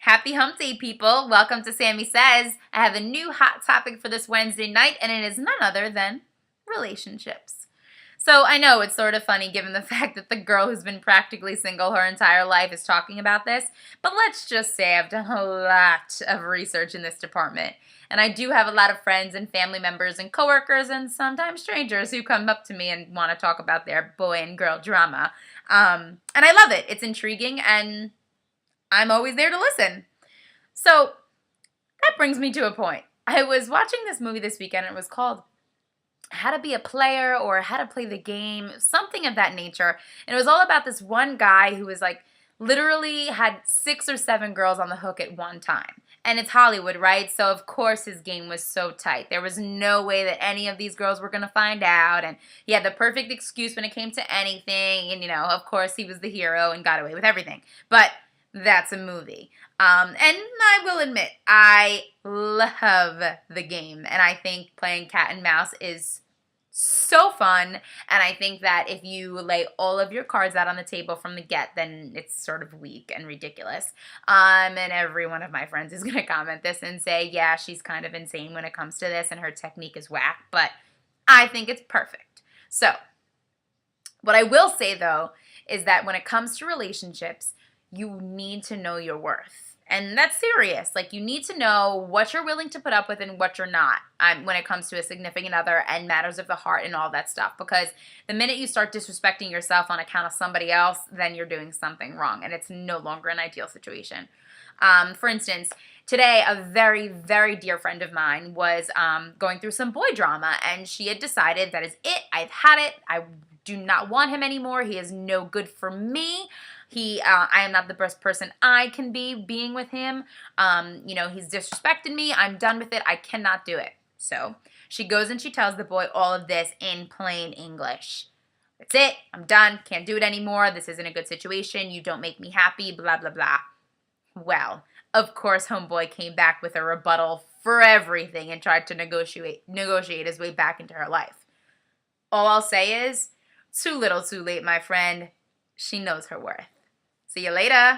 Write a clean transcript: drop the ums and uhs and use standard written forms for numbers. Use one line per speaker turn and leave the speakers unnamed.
Happy hump day, people. Welcome to Sammy Says. I have a new hot topic for this Wednesday night, and it is none other than relationships. So I know it's sort of funny given the fact that the girl who's been practically single her entire life is talking about this, but let's just say I've done a lot of research in this department. And I do have a lot of friends and family members and coworkers and sometimes strangers who come up to me and want to talk about their boy and girl drama. And I love it. It's intriguing and I'm always there to listen. So that brings me to a point. I was watching this movie this weekend and it was called How to Be a Player or How to Play the Game, something of that nature. And it was all about this one guy who was like literally had 6 or 7 girls on the hook at one time. And it's Hollywood, right? So of course his game was so tight. There was no way that any of these girls were going to find out. And he had the perfect excuse when it came to anything. And, of course he was the hero and got away with everything. But that's a movie. And I will admit, I love the game. And I think playing cat and mouse is so fun. And I think that if you lay all of your cards out on the table from the get, then it's sort of weak and ridiculous. And every one of my friends is going to comment this and say, yeah, she's kind of insane when it comes to this and her technique is whack. But I think it's perfect. So what I will say, though, is that when it comes to relationships, you need to know your worth. And that's serious. Like, you need to know what you're willing to put up with and what you're not when it comes to a significant other and matters of the heart and all that stuff. Because the minute you start disrespecting yourself on account of somebody else, then you're doing something wrong. And it's no longer an ideal situation. For instance, today a very, very dear friend of mine was going through some boy drama. And she had decided that is it. I've had it. I do not want him anymore. He is no good for me. I am not the best person I can be being with him. He's disrespected me. I'm done with it. I cannot do it. So she goes and she tells the boy all of this in plain English. That's it. I'm done. Can't do it anymore. This isn't a good situation. You don't make me happy. Blah, blah, blah. Well, of course, homeboy came back with a rebuttal for everything and tried to negotiate his way back into her life. All I'll say is, too little, too late, my friend. She knows her worth. See you later.